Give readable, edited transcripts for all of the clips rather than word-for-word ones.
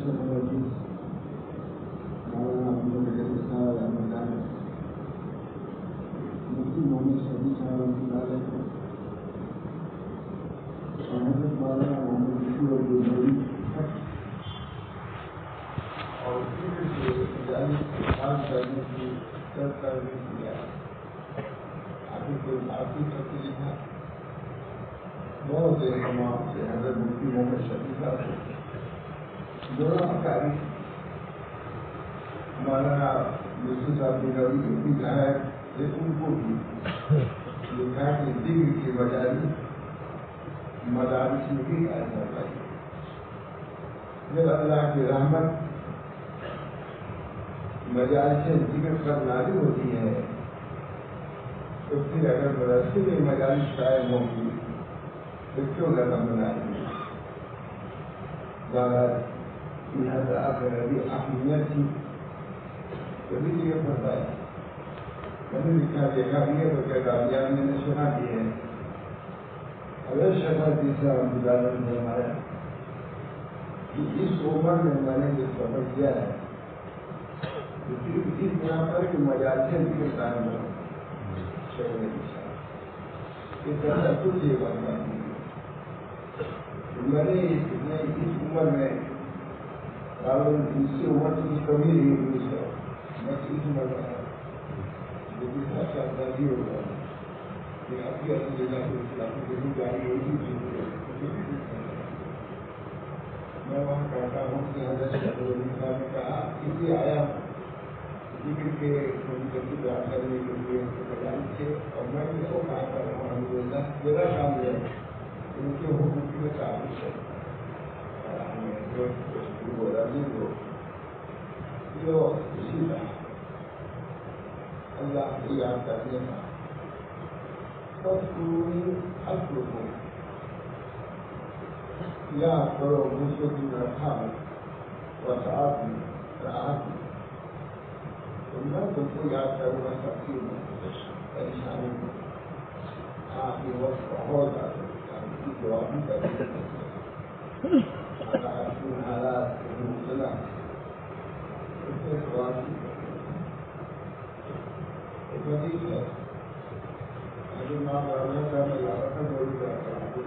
الشيطان الرجيم. مولانا محمد الرسالة الأمانة مفتي محمد شفیع صاحب رحمۃ اللہ علیہ اور حضرت مولانا محمد بشیر عبدالباری اور کرنے کی کیا آگے کوئی بھارتی پتی لکھا بہت اہتمام سے حضرت مفتی محمد شفیع صاحب دونوں اکاری مولانا یوسف صاحب کی روی جو بھی کہا ہے ان کو بھی لکھا کہ دل کی بجاری مدارس میں بھی ایسا پائی جب اللہ کی رحمت مجالس سے ذکر پر نازل ہوتی ہے تو پھر اگر مدرسے میں مجالس قائم ہوگی تو کیوں نہ بنائیں گے لہذا اگر ابھی اہمیت تھی کبھی یہ بتایا کبھی لکھا دیکھا بھی ہے تو کہتا ابھی میں نے سنا بھی ہے اگر شفا تیسرا مدارت نے ہمارا کہ اس عمر میں میں نے جو سبق کیا ہے اس بنا پر کہ مجالسیں بھی قائم ہو اس طرح کچھ یہ بات میں نے اس عمر میں اس سے عمر کی کمی نہیں ہوئی ہے بس اس عمر میں شادی ہوگا کہ آپ کی اپنی جگہ سے جاری ہوگی میں وہاں کہتا ہوں کہ حضرت صاحب نے کہا اس لیے آیا ذکر کے بات کرنے کے لیے مجالس سے اور میں اس کو کہا کر رہا ہوں الحمدللہ میرا کام ہے ان کے حکم کی تعریف ہے جو اسی طرح اللہ کو یاد کرنے کا سب پوری حق کو یاد کرو مجھے کی رکھا وسعت میں راحت میں تو میں تم کو یاد کروں گا سب کی پریشانی میں آپ کے وقت بہت زیادہ کی دعا بھی کریں حالات مبتلا اس سے دعا کی ایک حدیث ہے اگر ماں بابا کا میں لاپتہ ضرور کرتا ہوں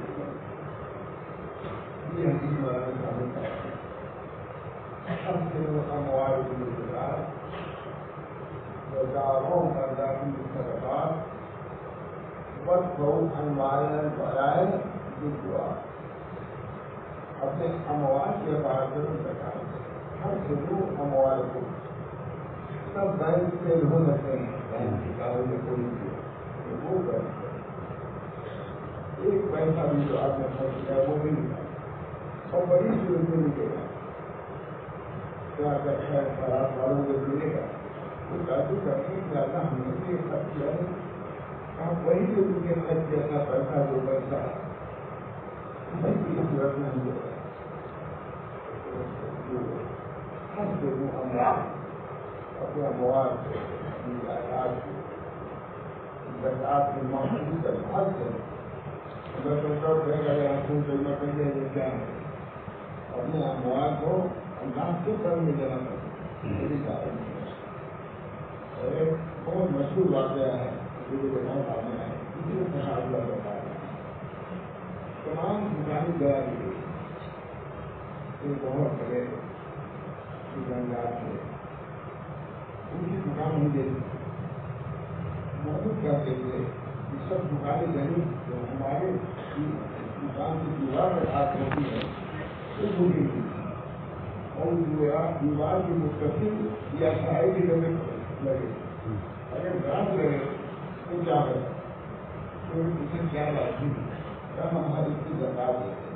یہ حدیث مولانا صاحب کا ہم سے اموال کی مقدار وزاروں ارداخی مستقبات وقفوں انوال البلائے دعا اپنے اموال کے بعد ہر ضرور اموال کو سب بینک سے ہو سکتے ہیں بینک کی کاروں میں کوئی بھی وہ بینک ایک پیسہ بھی جو آپ نے خرچ کیا وہ نہیں ملا اور بڑی صورت میں ملے گا کیا کرتا ہے خراب والوں کو ملے گا وہ دادو کرتے ہیں کہ اللہ ہم نے یہ خرچ کیا ہے آپ وہی جو ان کے خرچ جیسا پیسہ جو پیسہ اسی کی صورت میں ہم لوگ ہم سے وہ اموال اپنے اموال سے اپنی جائیداد سے زکوٰۃ کے مخصوص الفاظ سے اگر تو گئے ہم کو میں کہیں یہ کیا ہے اپنے اموال کو اللہ کے پر میں جانا پڑتا ایک بہت مشہور واقعہ ہے جو بہت آنے ہے اسی میں فیصلہ کرتا ہے تمام دکانیں گیا بھی ایک بہت بڑے دکاندار تھے ان کی دکان نہیں دیتی محبت کرتے تھے کہ سب دکانیں گئی جو ہمارے دکان کی دیوار میں ہاتھ ہوتی ہے وہ بری تھی اور دیوار کی مستقل یا سائے کی جگہ لگے اگر گاس لگے تو کیا ہے تو اسے کیا بات تھی کم ہماری کی زکات دیتے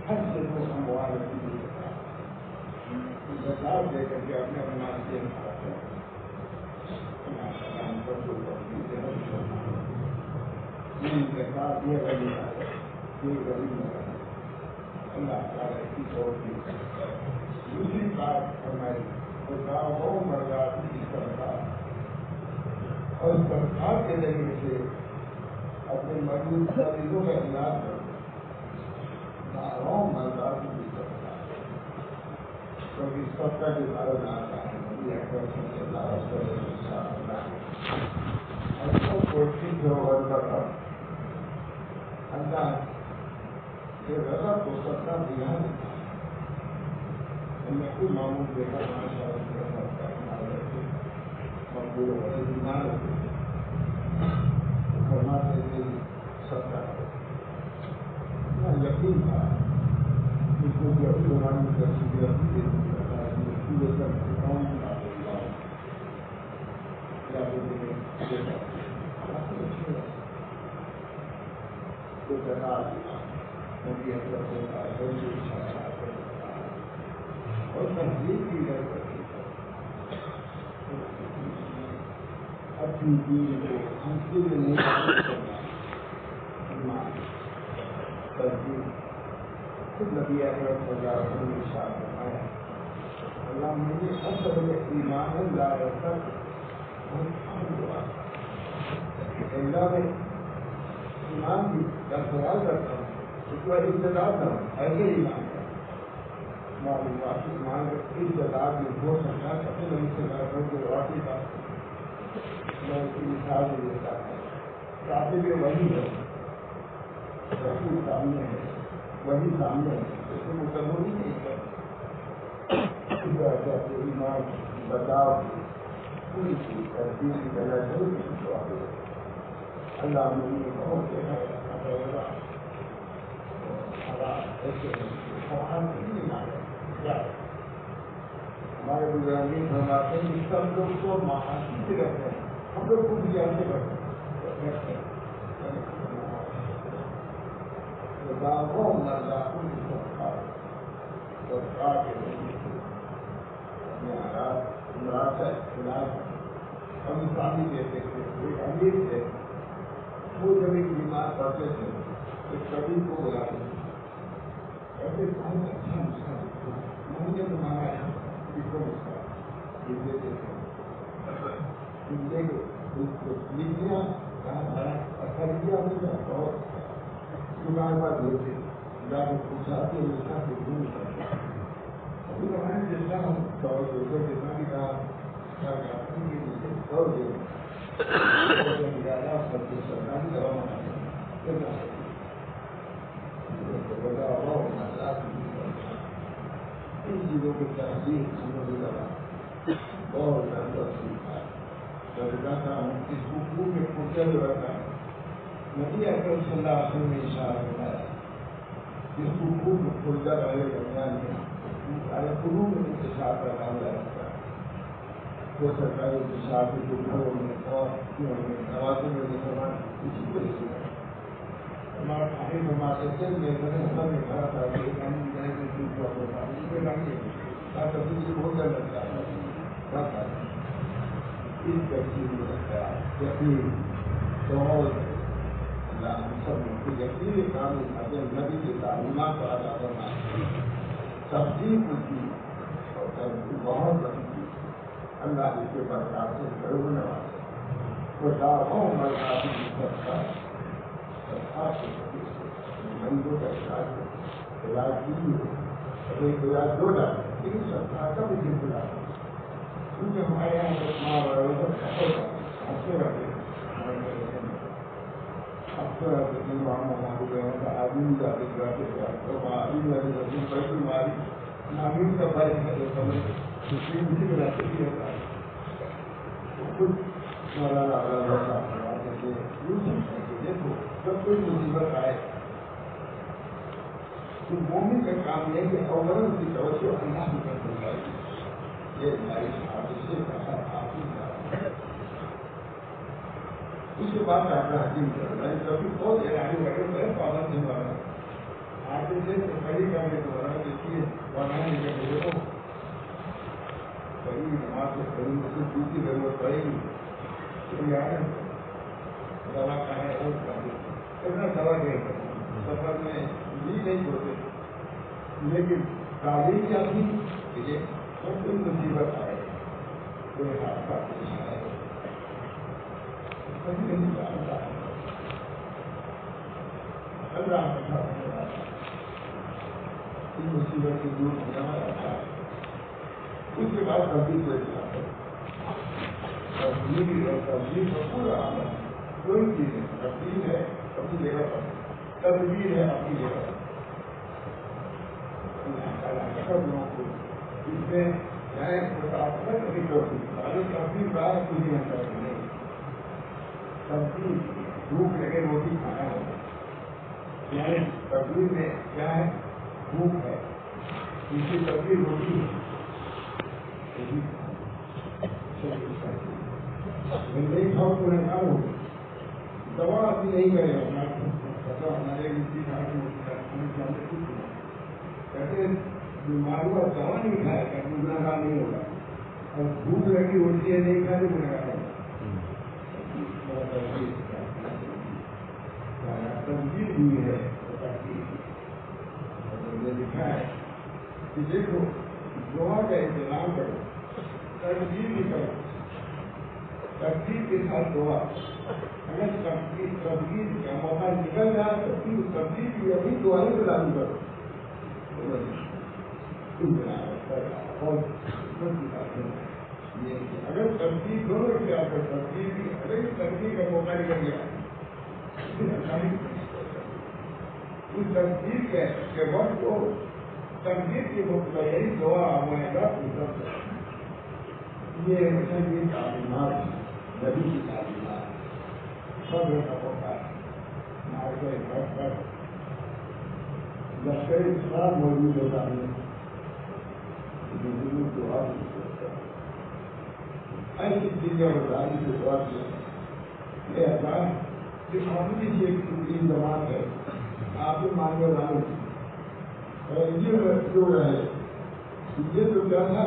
ہر سے وہ اموال کی زکات دے کر کے اپنے مناسب زکات یہ غریب ہے کوئی غریب نہ اللہ تعالیٰ کی طور کی دوسری بات فرمائی تو مردات کی طرح اور برسات کے ذریعے سے اپنے مریض مریضوں کا علاج کرتے مردات بھی کرتا ہے کیونکہ سب کا جو عرض آتا ہے اور کوشش جو رضا اللہ یہ رضا تو سب کا دیا نہیں ان میں کوئی معمول دیکھا ماشاء مقبول ہونے بیمار فرماتے تھے سب کا یقین تھا اس کو بھی اپنی زبان میں اور تہذیب کی اپنی دین کو ہم کے لیے نہیں تہذیب خود نبی اکرم صلی اللہ علیہ وسلم نے ارشاد فرمایا اللہ مجھے اصل میں ایمان لا رکھا اللہ میں ایمان کی سوال کرتا ہوں اس کا ابتدار نہ ہو ایسے ایمان کا معلومات ایمان کا ابتدار میں ہو سکتا ہے اپنے نبی سے میں جو واقعی بات میں اس کی مثال میں دیتا ہے کافی بھی وہی ہے رسول سامنے ہے وہی سامنے ہے اس کو مقدمہ نہیں کرتا ایمان بتاؤ پوری کی ترتیب کی طرح ضرور اللہ مجھے بہت ہمارے بزرگی فرماتے ہیں سب لوگ کو محاسی سے رکھتے ہیں ہم لوگ کو بھی جانتے رکھتے ہیں ہم شادی دیتے تھے ایک امیر تھے وہ جب ایک بیمار پڑتے تھے تو کبھی کو بلاتے تھے ایسے بہت اچھا نسخہ مجھے تو مانا ہے اس کو نسخہ دیتے تھے لکھ لیا کہا اچھا لیا مجھے اور بیمار پر دیتے جا کے پوچھا کہ نسخہ سے کیوں کرتے ابھی تو میں جتنا ہوں سو دوسرے جتنا بھی کہا اور سرکاری دوا ان چیزوں کی تحصیل بہت زیادہ اس حقوق میں پہنچا جو رہتا ہے نبی اکرم صلی اللہ علیہ وسلم نے اشارہ بنایا اس حقوق میں پہنچا رہے درمیان میں سارے قلوب میں انتشار کا معاملہ رہتا ہے وہ سرکاری انتشار کے جو گھروں میں اور نوازوں میں مسلمان اسی طرح سے ہمارا کھانے ہمارے دل میں ہم نے کہا تھا کہ بہت ڈر لگتا ہے اس ترکیب میں لگتا ہے یقین بہت اللہ ہم سب یقین کام نبی کے تعلیمات پر ادا کرنا تصدیق کی اور تصدیق بہت بڑی اللہ اس کے برکات سے ضرور نوازے وہ دعووں برکات کی سب کا بندوں کا علاج کی ایک علاج دو ڈاک لیکن سرکار کا بھی دل علاج کیونکہ ہمارے یہاں افسر آدمی بیماری نامین کا فرق ہے دیکھو جب کوئی مصیبت آئے تو مومن کا کام یہ کہ اول کی توجہ اللہ کی طرف دلائی یہ ہماری حادثے کا اس کے بعد ڈاکٹر حکیم کرنا کبھی بہت اعلانی بیٹھے بڑے پابند نہیں بنا حادثے سے پہلی کرنے کو بنا دیکھیے بنانے کے لیے دیکھو پہلی نماز سے پہلی سے دوسری ضرورت پڑے گی تو یار دوا کا ہے اور کتنا دوا دے سفر میں بھی نہیں ہوتے لیکن تعلیم کیا تھی کہ کوئی مصیبت آئے کوئی حادثہ پیش آئے کبھی نہیں جانتا 15 اکٹھا ہونے والا ان مصیبت سے دور ہونے والا تھا. اس کے بعد تبدیل کو اطلاع ہے تبدیل اور تبدیل کا پورا عمل کوئی چیز ہے. تبدیل ہے اپنی جگہ پر, تبدیل ہے اپنی جگہ پر. سب لوگوں کو اس میں چاہے نہیں کرتی اگر تبدیل کا کچھ انتر نہیں. تبدیل بھوک لگے روٹی کھانا ہوگا, یعنی تبدیل میں کیا ہے, بھوک ہے, اس کی تبدیل روٹی ہے. نہیں کھاؤ تو نہ کھاؤ, دوا ابھی نہیں کرے گا. ہمارے کہتے بیماری کا دوا نہیں کھائے گا گناہگار نہیں ہوگا, اور بھوک لگی ہوتی ہے نہیں کھانے گناہگار ہوگا. تبدیل ہوئی ہے لکھا ہے کہ دیکھو دعا کا انتظام کرو, تبدیل بھی کرو, تبدیل کے ساتھ دعا. اگر تبدیل کا موقع نکل جائے تو پھر تبدیل بھی ابھی دعائیں کو لاگو کرو. اگر تبدیل دونوں اختیار کر تبدیل بھی اگر تبدیل کا موقع نکل گیا اس تبدیل کے وقت کو تبدیل کی یہی دعا معاہدات یہ تعلیمات نبی کی تعلیمات صبر کا ہوتا ہے. لشکر اسلام موجود ہوتا ہے دعا ایسی چیزیں اور گاڑی سے دعا کیا یہ احسان کہ اپنی ایک جماعت ہے آپ کے ماننے والوں یہ جو ہے یہ تو کیا تھا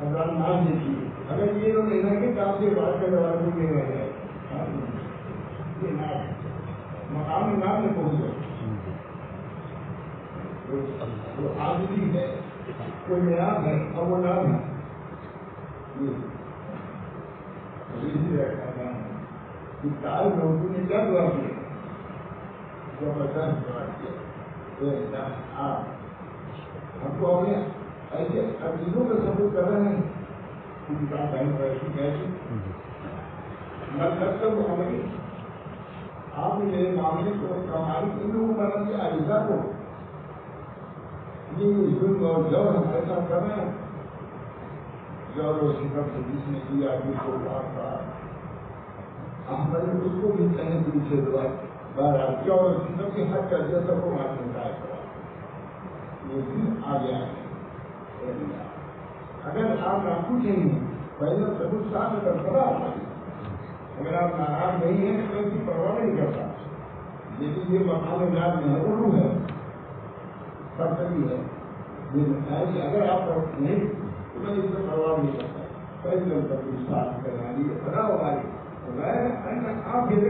افغان نام دیکھی. اگر یہ لوگ لینا کہ آپ سے بات کرنے والے کو نہیں رہ گئے مقام نام میں پہنچ گئے. جو آدمی ہے کوئی نیاز ہے اور وہ نام ہے لوگوں نے کیا دعا کیا, زبردست دعا کیا. ہم کو اپنے ایسے عزیزوں کا سبوت کر رہے ہیں ان کا بہن ویسی کیسی مطلب تو ہمیں آپ نے میرے معاملے کو ہماری ان لوگوں کو بنا دیا عزیزہ کو یہ ظلم اور جور ہمارے ساتھ کر رہے ہیں. جور و ستم سے جس نے کیا جس کو ہم نے اس کو بھی کہیں دل سے دعا بہرحال جور و ستم کے حق کا جیسا کو ماننے کا یہ دن آ گیا ہے. اگر آپ ناخوش نہیں ہیں پہلے سبوت صاحب اگر بڑا اگر آپ ناراض نہیں ہیں تو اس کی پرواہ نہیں کرتا. لیکن یہ مقام ناز میں ہے اردو ہے برتری ہے یہ اگر آپ نہیں تو میں اس میں پرواہ نہیں کرتا. پہلے سبوت صاحب کرنا لیے بڑا ہماری آپ یہ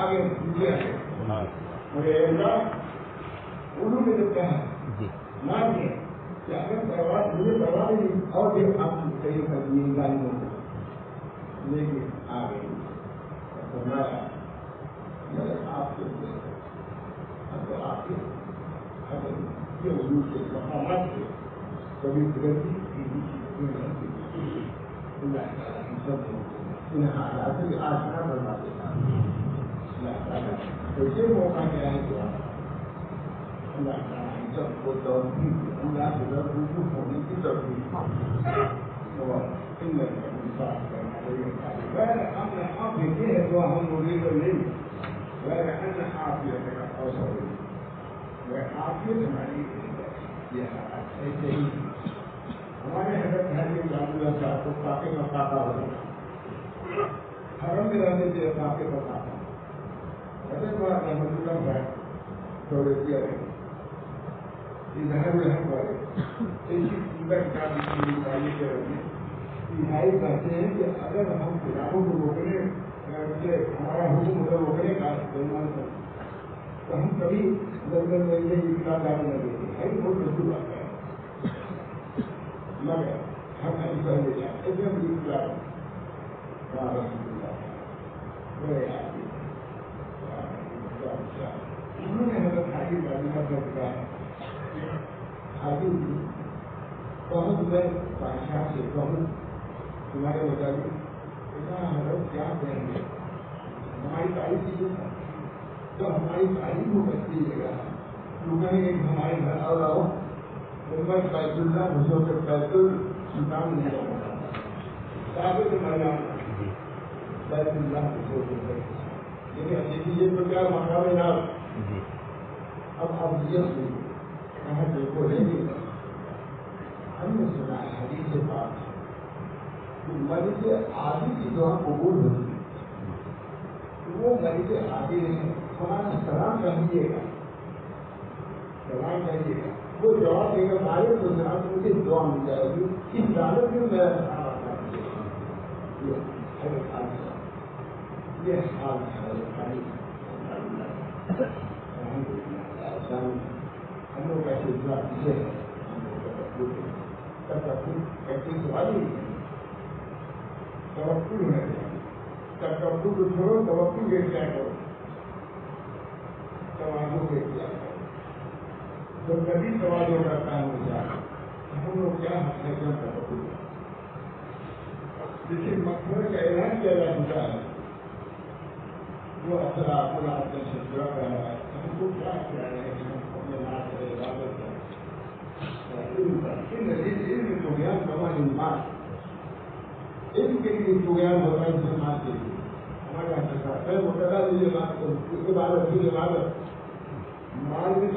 آگے نیچے آئے مجھے اردو میں جو کہا مان کے کہ اگر پرواہ مجھے پرواہ نہیں اور بھی آپ کہیں پر گاڑیوں کو لے کے آ گئی فرمایا آپ کے آپ کے یہ اردو کے مقامات سے کبھی پرگتی انہیں حالات کی آشنا بنا دیتا کیسے موقع کیا ہے کہ اللہ تعالیٰ سب کو توفیق اللہ کے در رجوع ہونے کی توفیق اور انصاف کرنا غیر ہم آپ دیکھتے ہیں تو ہم لوگوں کو نہیں غیر عافیت کا اوسر غیر عافیت ہماری یہ ایسے ہی ہمارے حضرت حضرت اللہ صاحب کو کافی مقاقہ ہوتا حرم میں رہنے سے کافی مقاقہ حضرت رحمۃ اللہ ہے تھوڑے کیا رہے اظہار الحق والے ایسی قیمت کا نکالنے کے رہے کہتے ہیں کہ اگر ہم کتابوں کو روکنے ہمارا حکم روکنے کا تو ہم کبھی لندن میں یہ کتاب ڈالنے لگے ہے بہت مشہور بات ہے مگر ہم ایسا لے جائیں ایسے ہم کتاب انہوں نے حضرت حاجی تعلیم اپنا دکھایا حاجی بہت میں بادشاہ سے کہوں تمہارے مطابق حضرت کیا کہیں گے ہماری تعریف کی تو ہماری تعریف کو کرتی جگہ تو کہیں گے ہمارے گھر آؤ رہو میں بیت اللہ بھجو کے بیت السلطان نہیں رہوں گا کافی تو میں جاؤں بیت اللہ بھجو کے دیکھیے تو کیا مقام ہے اب یہ کہاں دیکھو نہیں ہم نے سنا ہے حدیث سے بات کہ مریض عادی کی دعا قبول ہوتی ہے وہ مریض عادی نہیں ہمارا سلام کہیے گا وہ جواب دے گا مالک کو جناب مجھے دعا مل جائے گی اس حالت میں میرا سلام آنا چاہیے یہ حال ہم لوگ کا سلسلہ پیچھے ہے توقل ہے توقل کو چھوڑو توقل کے کیا کرو توازو کے کیا کرو جب کبھی توازو کا کام ہو جائے ہم لوگ کیا ہے توقل جسے مقصد کا اعلان کیا جا چکا ہے وہ اثر اپنا اپنے سے جڑا رہا ہے ہم کو کیا کیا ہے کہ ہم اپنے نام سے عبادت کریں علم کے لیے پروگرام ہوتا ہے مسلمان کے لیے ہمارے یہاں ہے مقدہ لیجیے بات مال بھی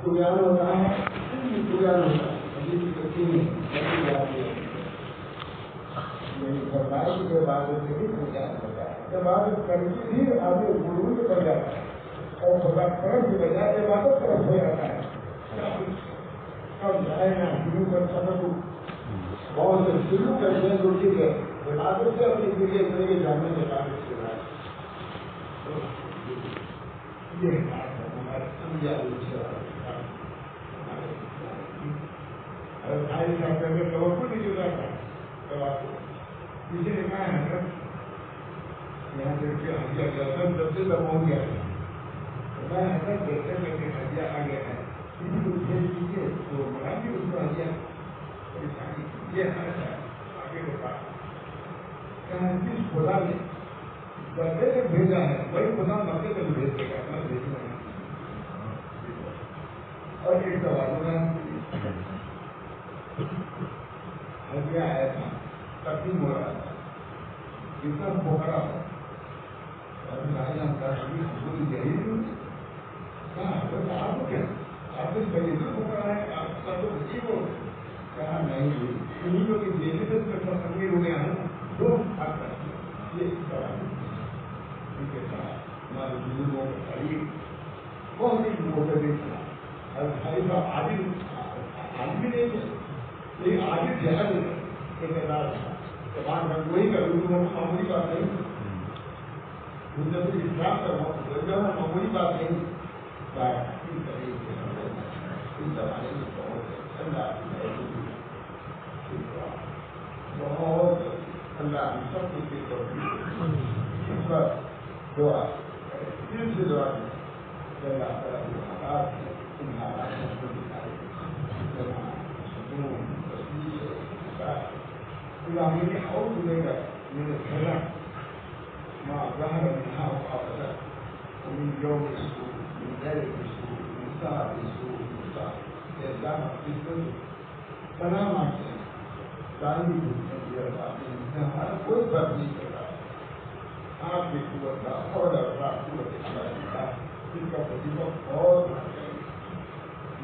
پروگرام ہوتا ہے پروگرام ہوتا ہے سرکار کی عبادت سے بھی پروگرام ہوتا ہے عبادت کرنے بھی آگے گرو میں پڑ جاتا ہے اور خدا کرم کی بجائے عبادت طرف ہو جاتا ہے کب جائے نا شروع کر سکوں بہت سے شروع کرتے ہیں تو ٹھیک ہے عبادت سے اپنی فکر کریں گے جاننے کے بعد اس کے بعد یہ بات ہے ہمارے سمجھا اگر بھائی صاحب کر کے توقع نہیں جدا تھا کسی نے کہا ہے یہاں سے حجیہ جب سے پہنچ گیا میں حضرت دیکھتے میں کہ حجیہ آ گیا ہے کسی کو بھیج دیجیے تو بڑا بھی اس کو حجیہ یہ ہے آگے کے پاس جس خدا نے بندے تک بھیجا ہے وہی خدا مکے تک بھیج دے گا میں بھیجنا ہے اور ایک سوال میں حجیہ آیا تھا تقسیم ہو رہا تھا جتنا پوکھرا ہو بھائی ہم کا یہی آپ کیا آپ نے پہلے تو پوکھرا ہے آپ کا تو بچی کو کہا نہیں انہیں لوگ دینے سے امیر ہو گیا ہوں دو یہ سوال ان کے ساتھ ہمارے بزرگوں کا تعلیم بہت ہی موٹر تھا اور بھائی صاحب آدمی نہیں تھے لیکن آدمی جہاز اعتدار تھا وہی کا معمولی بات نہیں اسلام کا معمولی بات نہیں بہت اللہ ہم سب کچھ دعا دل سے دعا اللہ تعالیٰ مجھے اور دے گا میرے گھر ماں ظاہر منها وقابلها ومن يوم السوء من ذلك السوء من ساعة السوء من ساعة الإسلام في الدنيا سلام عليكم تعليم ہمارا کوئی فرق نہیں کر رہا آپ کی قوت کا اور قوت اس کا وظیفہ بہت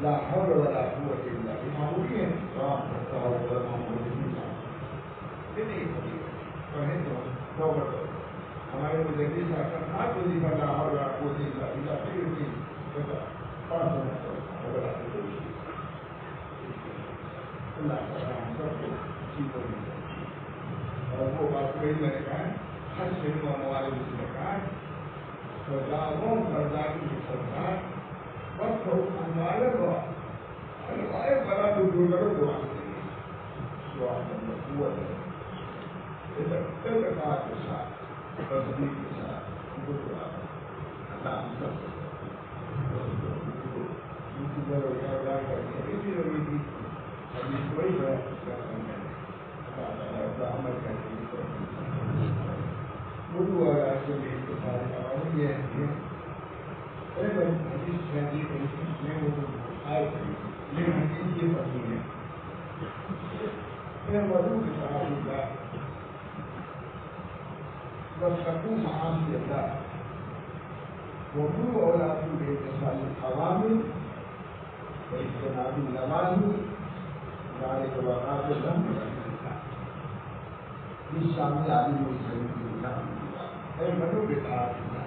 لا حول ولا قوة إلا بالله معمولی ہے کام کرتا ہو معمولی ہمارے مجھے ہاتھ وظیفہ لا حول ولا قوة إلا بالله اللہ تعالیٰ ہم سب کو چیزوں میں اور وہ بات وہی میں نے کہا ہر شہروں ہمارے اس نے کہا سرداروں سرداری کی سردار وقت ہمارے ہمارے بڑا تو دور کرو دعا دعا کرنا قوت ہے اعتقاد کے ساتھ تصدیق کے ساتھ دعا واتقوا معاصي الله وكلوا أولادكم بامتثال الأوامر واجتناب النواهي ذلك وقاة الذنب بالشامل عالم السلم اے بنو بطاعت اللہ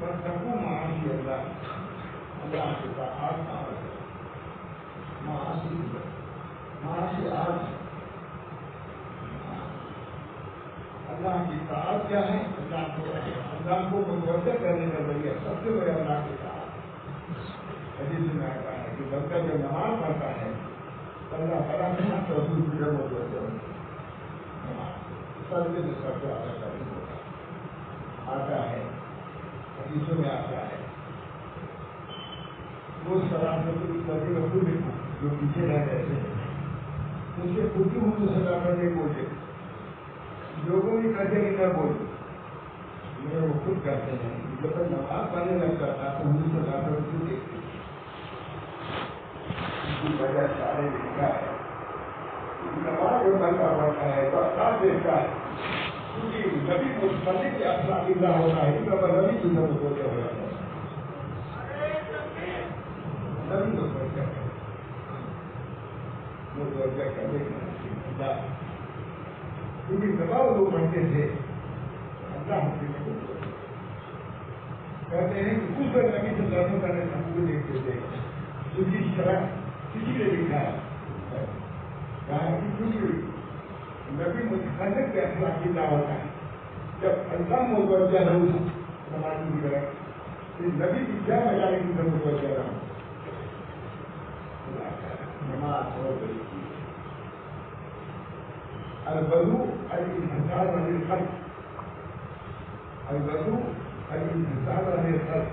واتقوا معاصي الله اللہ کے طاعات معاصی آج اللہ کی طاعت کیا ہے؟ اللہ کو متوجہ کرنے کا ذریعہ سب سے بڑے اللہ کی طاعت حدیث میں آتا ہے کہ بندہ جب نماز پڑھتا ہے اللہ تعالیٰ نے رسول کی طرف متوجہ ہوتا ہے سب سے آتا ہے حدیثوں میں آتا ہے وہ رسول جو پیچھے رہ گئے تھے ان سے خود ہی مجھے سزا کرنے بولے لوگوں بھی کہتے ہیں نہ بولو مگر وہ خود کہتے ہیں جب تک نماز پڑھنے لگتا تھا تو ہم سزا کر کیوں دیکھتے اس کی وجہ سارے لکھا ہے نماز جو بندہ پڑھتا ہے تو اثر دیکھتا ہے کیونکہ نبی مصطفی کے اثر اللہ ہوتا ہے نبی کی طرف متوجہ ہو جاتا ہے نبی متوجہ کرنے کا کیونکہ دباؤ لوگ پڑھتے تھے اللہ کہتے ہیں کہ کچھ بار نبی سے درخت کرنے ہم کو دیکھتے تھے کسی شرح کسی نے لکھا ہے کہا کہ کچھ نبی متخلق کے اخلاق کی دعوت ہے جب اللہ متوجہ ہو سماج کی طرف نبی کی کیا مجالے کی طرف متوجہ رہا نماز بہت بڑی چیز الوضوء الانحسار عن الخلق الوضوء الانحسار عن الخلق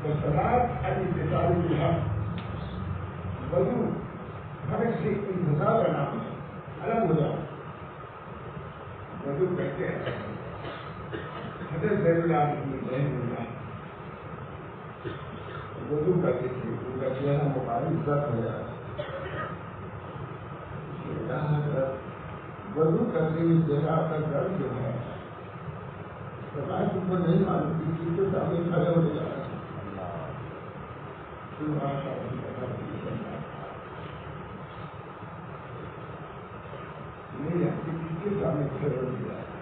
والصلاة الامتثال بالحق وضوء خلق سے انحسار کا نام ہے الگ ہو جاؤ وضوء کہتے ہیں حضرت زید اللہ وضوء کرتے تھے ان کا چہرہ مقابل زرد ہو جاتا وضو کرنے میں چہرہ کا درد جو ہے سماج تم کو نہیں معلوم کی چیز تو سامنے کھڑے ہو جاتا ہے نہیں اپنی چیز کے سامنے کھڑے ہو جاتا ہے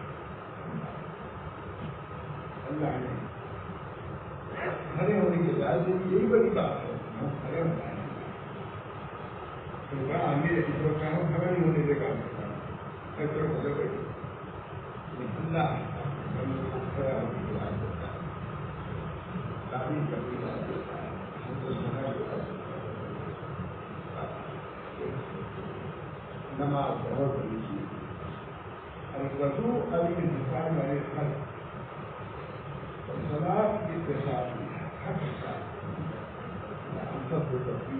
اللہ نے کھڑے ہونے کے بعد یہی بڑی بات ہے ہم کھڑے ہوتا ہے امیر اس وقت ہم کھڑا نہیں ہونے دے گا نماز بہت بڑی چیز الوضوء الانحسار عن الخلق والصلاة باتصال حق کے ساتھ ہم سب کو تفصیل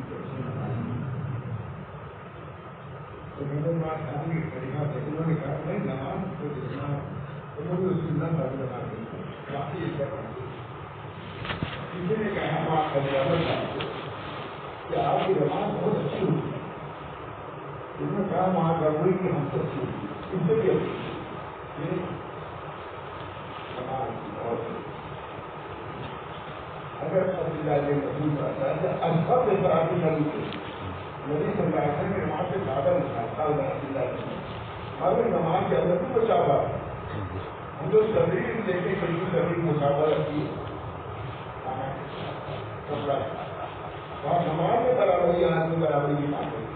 انہوں نے طریقہ سے انہوں نے کہا نہیں نماز کو دیکھنا انہوں نے اس کی نہ بنا دی باقی کسی نے کہا آپ کا کہ آپ کی نماز بہت اچھی ہوتی ہے انہوں نے کہا وہاں گڑبڑی کی ہم سے اچھی ہوتی ہے اس سے بھی اچھی نماز بہت اگر محسوس آتا ہے اجبت پر آپ کی شروع نبی صلی اللہ علیہ وسلم کی نماز سے زیادہ مگر نماز کے اندر بھی مشابہ ہم جو تدریس دیکھیں کہیں تدریس مشابہ رکھتی ہے وہاں نماز میں برابری یہاں سے برابری کی بات ہے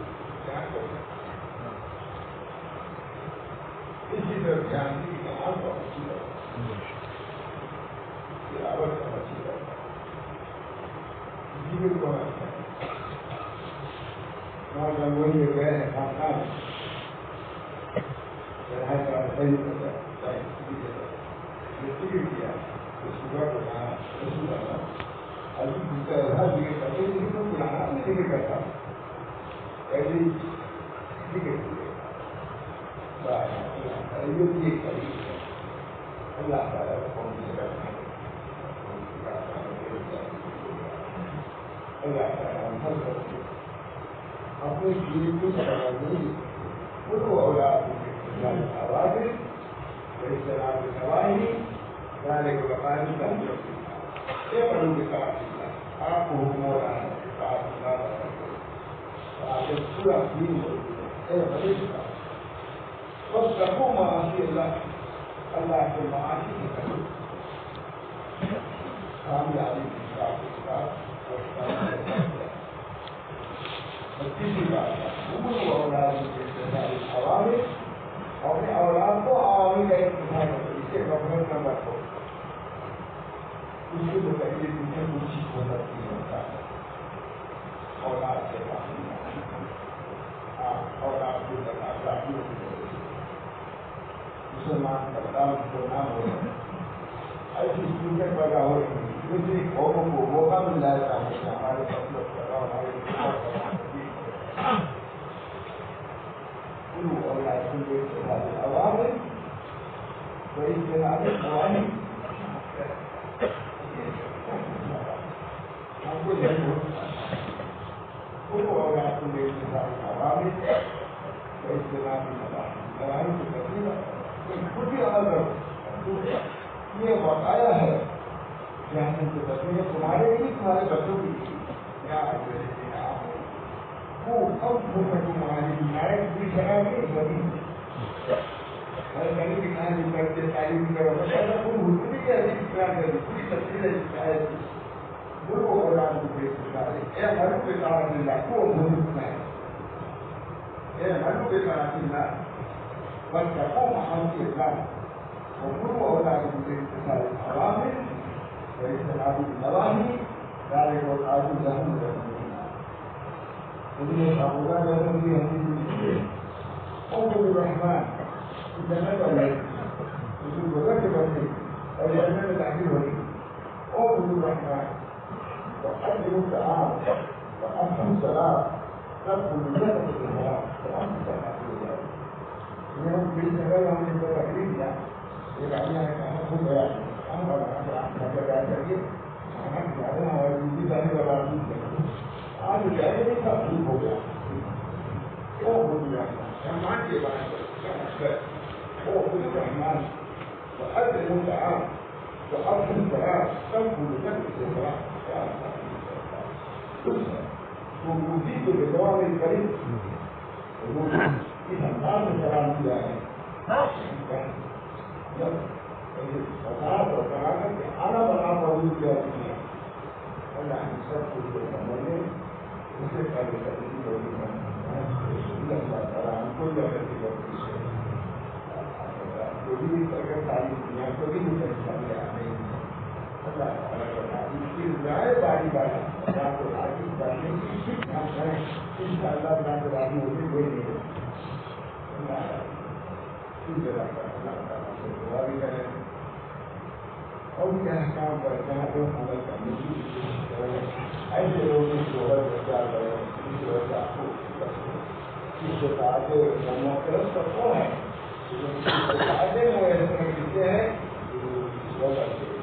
اسی طرح دھیان کی نماز بہت اچھی ہے تلاوت بہت اچھی ہے جیون کو اچھا ہے اور وہی گئے ہیں خاص ذکر کیا صبح کو کہا رسول اللہ ابھی ہر ذکر کرتے لیکن تو پرانا میں ذکر کرتا پہلے ذکر کیے اللہ تعالیٰ قوم سے کرنا اللہ تعالیٰ ہر کرتے اپنے لیے کچھ کرنا نہیں وہ اولاد آواز اجتناب نواہی ذالک وقائم تنظیم یہ پڑھوں کے ساتھ آپ کو حکم ہو رہا ہے آپ نہ آگے پورا دین اے بڑے بس رکھو معاشی اللہ کے معاشی سے کرو کامیابی کے ساتھ کسی بات اولاد کے عوامل اپنے اولاد کو عوامی کا انتظار کرو اس کے غفلت نہ رکھو اس کے تو پہلے پیچھے کچھ چیز ہو سکتی ہوتا ہے اولاد کے پاس اولاد کی بتاتی مسلمان بردام کو نہ ہو ایسی صورتیں پیدا ہو رہی دوسری قوموں کو موقع مل جاتا ہے کہ ہمارے فصلوں کرو ہمارے اولاد کے عوامل تو اس کے بعد عوامل ہم کو ذہن ہوتا اولاد کو لے کے ساتھ عوامل تو اس کے بعد عوامل کی تقریبا خود ہی عمل کرو یہ واقعہ ہے جہاں سے تقریبا تمہارے بھی تمہارے بچوں کی کیا وہ اب تمہاری نائب بھی کرا کے بنی ہر کہیں بھی کھانے کرتے تعلیم کرو بھی پوری تصویر گرو اولاد کو پیش کرے اے ہر کے کارن اللہ کو بھولنا ہے اے ہر کے کارن اللہ بس رکھو ہم کے ساتھ اور گرو اولاد کو پیش کرے عوامل اور اجتناب نواہی دارے کو آگے ذہن رکھنے اللہ الرحمن جنت والے گزر کے بچے اور جنت میں داخل ہوئی اور الرحمن وحجر الطعام وأقم الصلاة تدخل الجنة وأنت تدخل اليوم في سبيل من التكليف يعني أنهم أمر كذلك أنا أعلم ويجب أن يكون آج جائے نہیں تبدیل ہو گیا وہ بول رہا رحمان کے بارے وہ بول رحمان تو اب متعام تو اب تم کرا سب بول کر اسے بڑا کیا تو مودی کو بجوا میں کری اس انداز میں سلام کیا ہے جب فساد اور کراکت کے اعلیٰ بنا موجود کیا اللہ نے سب کچھ سمجھنے اسے پہلے کرنے کی ضروری ہے کوئی اگر کی ضروری ہے جو بھی اگر تعلیم دیا کبھی بھی پریشانی نہیں اللہ اس کی رائے باری باری آپ کو راضی کرنے کی کچھ کام کریں ان شاء اللہ بنا کے راضی ہوگی کوئی نہیں اللہ تعالیٰ سے دعا بھی کریں اور کیا کام پر جہاں پہ عمل کرنے کی کوشش کریں ایسے لوگ اس کو بچہ کریں اس وجہ کو اس سے آگے موقع سب ہے آگے وہ ایسے کہتے ہیں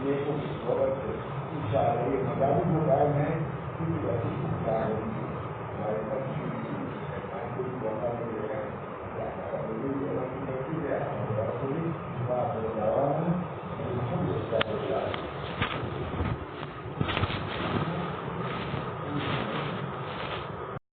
یہ کچھ وقت ان شاء اللہ یہ مذاہب جو قائم ہے ہمارے